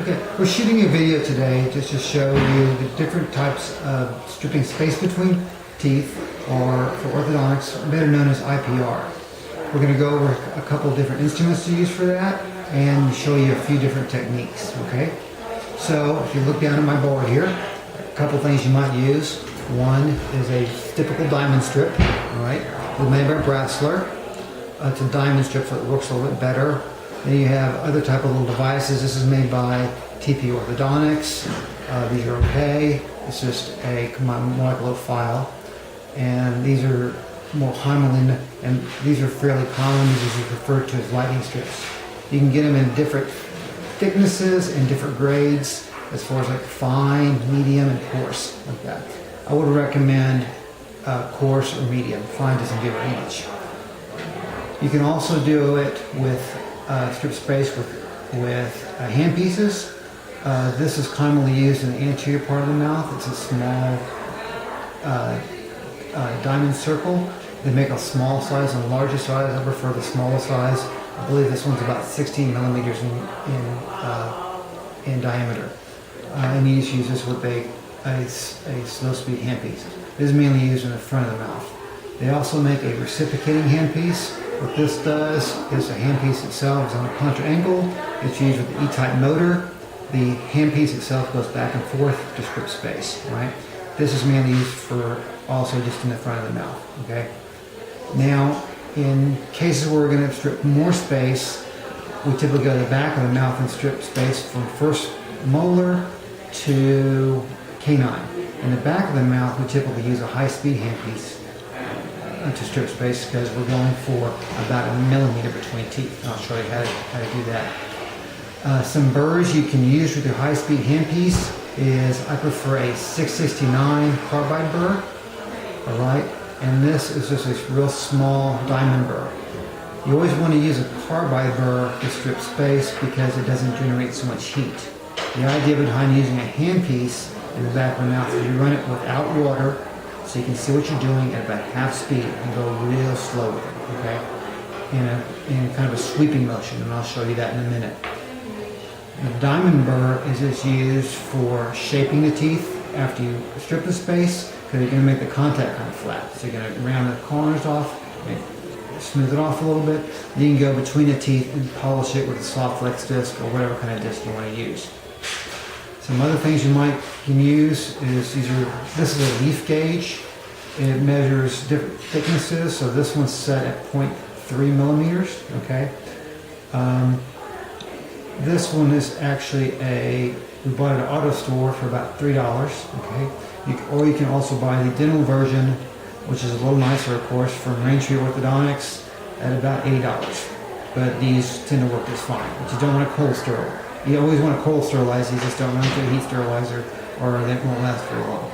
Okay, we're shooting a video today just to show you the different types of stripping space between teeth, or for orthodontics, better known as IPR. We're going to go over a couple different instruments to use for that and show you a few different techniques, okay? So if you look down at my board here, a couple things you might use. One is a typical diamond strip, all right? It's made by Brasseler. It's a diamond strip, so it works a little bit better. Then you have other type of little devices. This is made by TP Orthodontics. These are okay. It's just a molecular file. And these are more common, and these are fairly common. These are referred to as lighting strips. You can get them in different thicknesses and different grades, as far as like fine, medium, and coarse, like that. I would recommend coarse or medium. Fine doesn't give very much. You can also do it with strip space with hand pieces. This is commonly used in the anterior part of the mouth. It's a small diamond circle. They make a small size and a larger size. I prefer the smaller size. I believe this one's about 16 millimeters in diameter. And you just use this with a slow speed handpiece. This is mainly used in the front of the mouth. They also make a reciprocating handpiece. What this does is the handpiece itself is on a contra angle. It's used with the E-type motor. The handpiece itself goes back and forth to strip space, right? This is mainly used for also just in the front of the mouth, okay? Now, in cases where we're going to strip more space, we typically go to the back of the mouth and strip space from first molar to canine. In the back of the mouth, we typically use a high-speed handpiece to strip space because we're going for about a millimeter between teeth. And I'll show you how to do that. Some burrs you can use with your high-speed handpiece is, I prefer a 669 carbide burr, all right? And this is just a real small diamond burr. You always want to use a carbide burr to strip space because it doesn't generate so much heat. The idea behind using a handpiece in the back of the mouth is you run it without water, so you can see what you're doing at about half speed and go real slow with it, okay? In kind of a sweeping motion, and I'll show you that in a minute. The diamond burr is just used for shaping the teeth after you strip the space, because you're going to make the contact kind of flat. So you're going to round the corners off, and smooth it off a little bit. Then you can go between the teeth and polish it with a soft flex disc or whatever kind of disc you want to use. Some other things you can use is this is a leaf gauge. It measures different thicknesses. So this one's set at 0.3 millimeters. Okay. This one is actually we bought it at an auto store for about $3. Okay. Or you can also buy the dental version, which is a little nicer, of course, from Jeffery Orthodontics at about $8. But these tend to work just fine. But you don't want to cold steril. You always want to cold sterilize these, just don't run through a heat sterilizer or they won't last very long.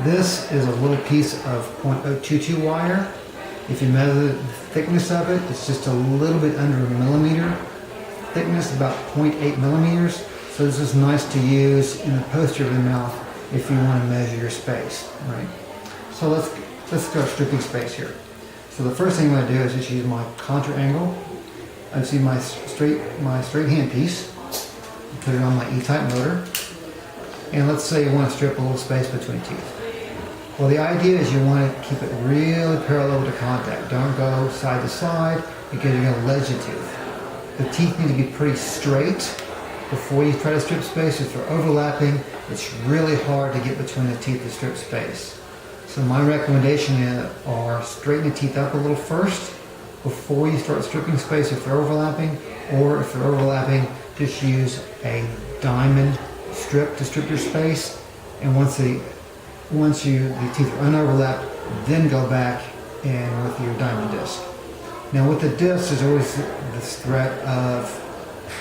This is a little piece of .022 wire. If you measure the thickness of it, it's just a little bit under a millimeter. Thickness about 0.8 millimeters. So this is nice to use in the posterior of the mouth if you want to measure your space, right? So let's start stripping space here. So the first thing I'm going to do is just use my contra angle. I just use my straight handpiece, put it on my E-type motor, and let's say you want to strip a little space between teeth. Well, the idea is you want to keep it really parallel to contact. Don't go side to side because you're going to ledge the tooth. The teeth need to be pretty straight before you try to strip space. If they're overlapping, it's really hard to get between the teeth to strip space. So my recommendation are straighten the teeth up a little first before you start stripping space if they're overlapping, or if they're overlapping, just use a diamond strip to strip your space, and once the teeth are unoverlapped, then go back in with your diamond disc. Now with the disc, there's always this threat of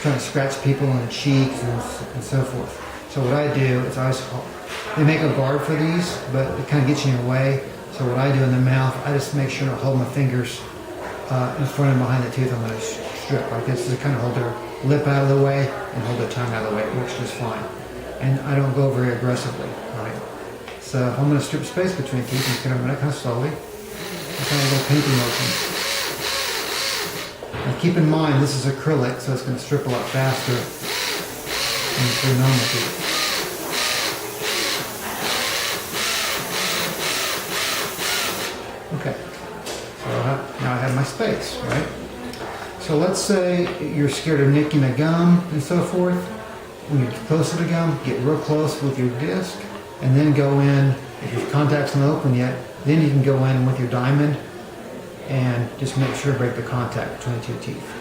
trying to scratch people in the cheeks and so forth. So what I do is they make a guard for these, but it kind of gets you in the way. So what I do in the mouth, I just make sure to hold my fingers in front and behind the tooth I'm going to strip like this to kind of hold their lip out of the way and hold their tongue out of the way. It works just fine. And I don't go very aggressively, right? So if I'm going to strip space between teeth, I'm going to run it kind of slowly. Kind of a little painting motion. Now keep in mind this is acrylic, so it's going to strip a lot faster and through normal teeth. Okay, so now I have my space, right? So let's say you're scared of nicking a gum and so forth. When you're close to the gum, get real close with your disc, and then go in. If your contact's not open yet, then you can go in with your diamond and just make sure to break the contact between the two teeth.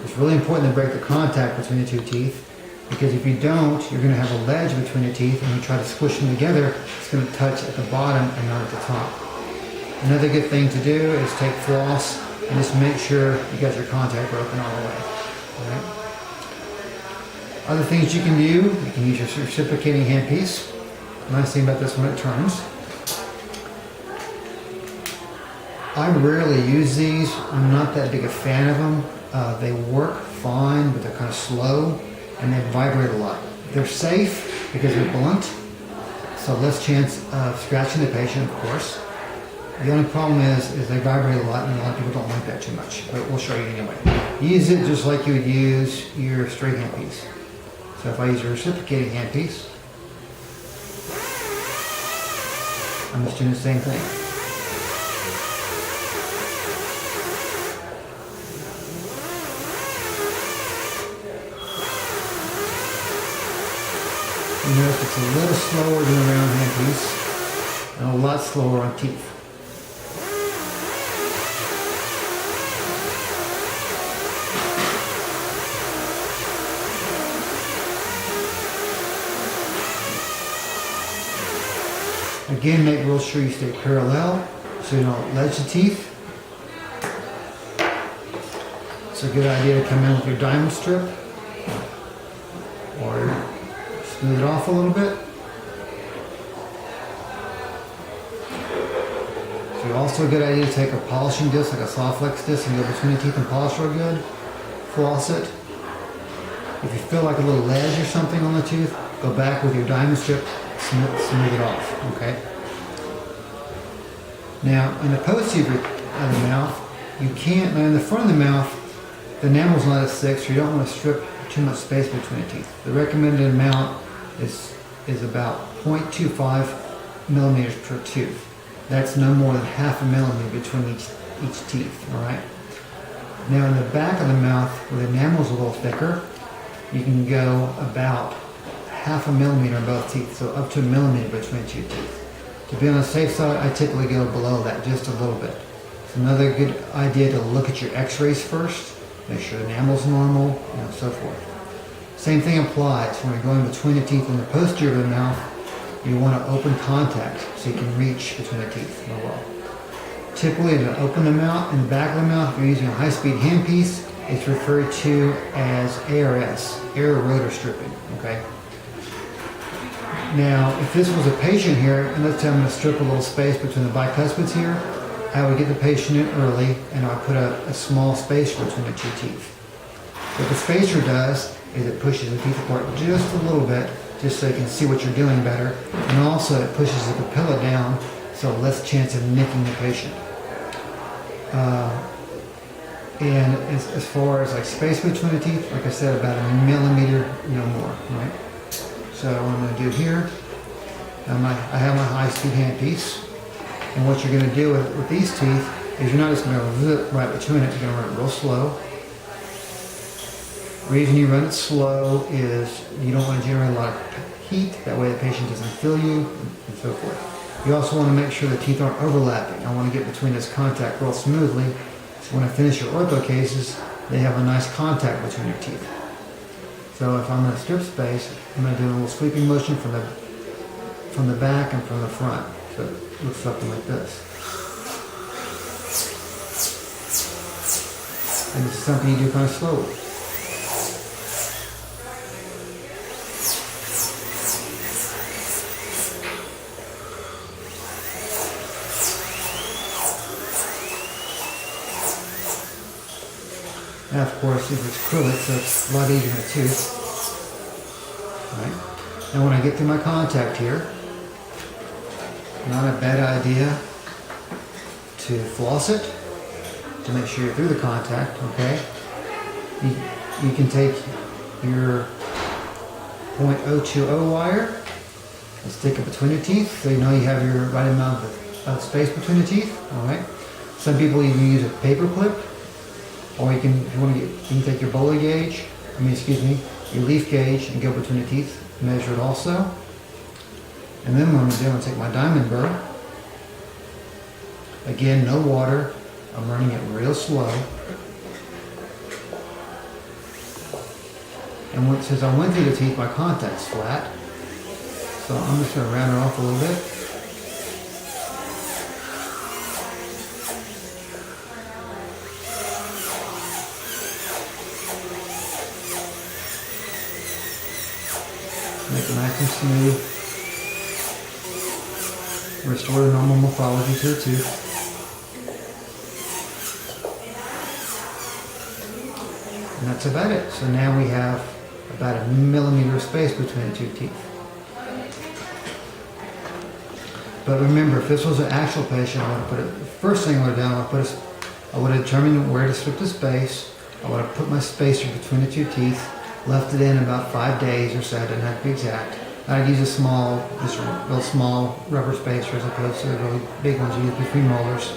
It's really important to break the contact between the two teeth, because if you don't, you're going to have a ledge between the teeth, and you try to squish them together, it's going to touch at the bottom and not at the top. Another good thing to do is take floss and just make sure you got your contact broken all the way. All right? Other things you can do, you can use your reciprocating handpiece. The nice thing about this when it turns. I rarely use these. I'm not that big a fan of them. They work fine, but they're kind of slow and they vibrate a lot. They're safe because they're blunt, so less chance of scratching the patient, of course. The only problem is they vibrate a lot, and a lot of people don't like that too much, but we'll show you anyway. Use it just like you would use your straight handpiece. So if I use a reciprocating handpiece, I'm just doing the same thing. You notice it's a little slower than a round handpiece, and a lot slower on teeth. Again, make real sure you stay parallel so you don't ledge the teeth. It's a good idea to come in with your diamond strip or smooth it off a little bit. So also a good idea to take a polishing disc, like a soft flex disc, and go between the teeth and polish real good. Floss it. If you feel like a little ledge or something on the tooth, go back with your diamond strip, smooth it off, okay? Now, in the posterior of the mouth, you can't, in the front of the mouth, the enamel's not as thick, so you don't want to strip too much space between the teeth. The recommended amount is about 0.25 millimeters per tooth. That's no more than half a millimeter between each teeth, all right? Now, in the back of the mouth, where the enamel's a little thicker, you can go about half a millimeter in both teeth, so up to a millimeter between two teeth. To be on the safe side, I typically go below that just a little bit. It's another good idea to look at your x-rays first, make sure the enamel's normal, so forth. Same thing applies when you're going between the teeth in the posterior of the mouth. You want to open contact so you can reach between the teeth real well. Typically, to open the mouth, in the back of the mouth, if you're using a high-speed handpiece, it's referred to as ARS, air rotor stripping, okay? Now, if this was a patient here, and let's say I'm going to strip a little space between the bicuspids here, I would get the patient in early, and I would put a small spacer between the two teeth. What the spacer does is it pushes the teeth apart just a little bit, just so you can see what you're doing better, and also it pushes the papilla down, so less chance of nicking the patient. And as far as like space between the teeth, like I said, about a millimeter, no more, right? So what I'm going to do here, I have my high-speed handpiece, and what you're going to do with these teeth is you're not just going to zip right between it, you're going to run it real slow. The reason you run it slow is you don't want to generate a lot of heat, that way the patient doesn't feel you, and so forth. You also want to make sure the teeth aren't overlapping. I want to get between this contact real smoothly, so when I finish your ortho cases, they have a nice contact between your teeth. So if I'm in a strip space, I'm going to do a little sweeping motion from the back and from the front. So it looks something like this. And this is something you do kind of slowly. Now, of course, if it's acrylic, so it's a lot easier on a tooth. Right? Now, when I get to my contact here, not a bad idea to floss it to make sure you're through the contact. Okay, you can take your .020 wire and stick it between your teeth so you know you have your right amount of space between the teeth. Alright. Some people even use a paper clip, or you can, if you want to get, you can take your bowler gauge, your leaf gauge and go between the teeth, measure it also. And then what I'm going to do, I'm going to take my diamond burr. Again, no water. I'm running it real slow. And since I went through the teeth, my contact's flat. So I'm just going to round it off a little bit. Make it nice and smooth. Restore the normal morphology to the tooth. And that's about it. So now we have about 1 millimeter of space between the two teeth. But remember, if this was an actual patient, I would have put it, the first thing I would have done, I would have determined where to strip the space. I would have put my spacer between the two teeth, left it in about 5 days or so, it doesn't have to be exact. I'd use a small, just real small rubber spacer as opposed to the really big ones you use between molars.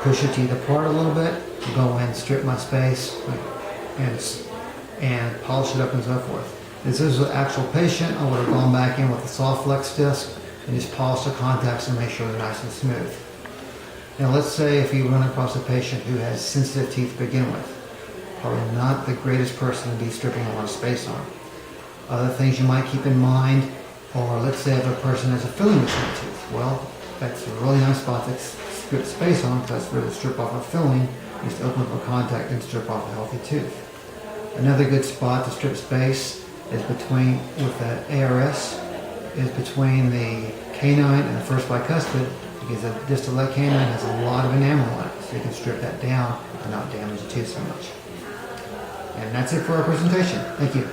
Push your teeth apart a little bit, go in, strip my space, and polish it up and so forth. If this is an actual patient, I would have gone back in with a soft flex disc and just polish the contacts and make sure they're nice and smooth. Now let's say if you run across a patient who has sensitive teeth to begin with, probably not the greatest person to be stripping a lot of space on. Other things you might keep in mind, or let's say if a person has a filling between the teeth. Well, that's a really nice spot to strip space on, because that's where to strip off a filling, just open up a contact and strip off a healthy tooth. Another good spot to strip space is between, with the ARS, is between the canine and the first bicuspid, because the distal leg canine has a lot of enamel on it, so you can strip that down and not damage the tooth so much. And that's it for our presentation. Thank you.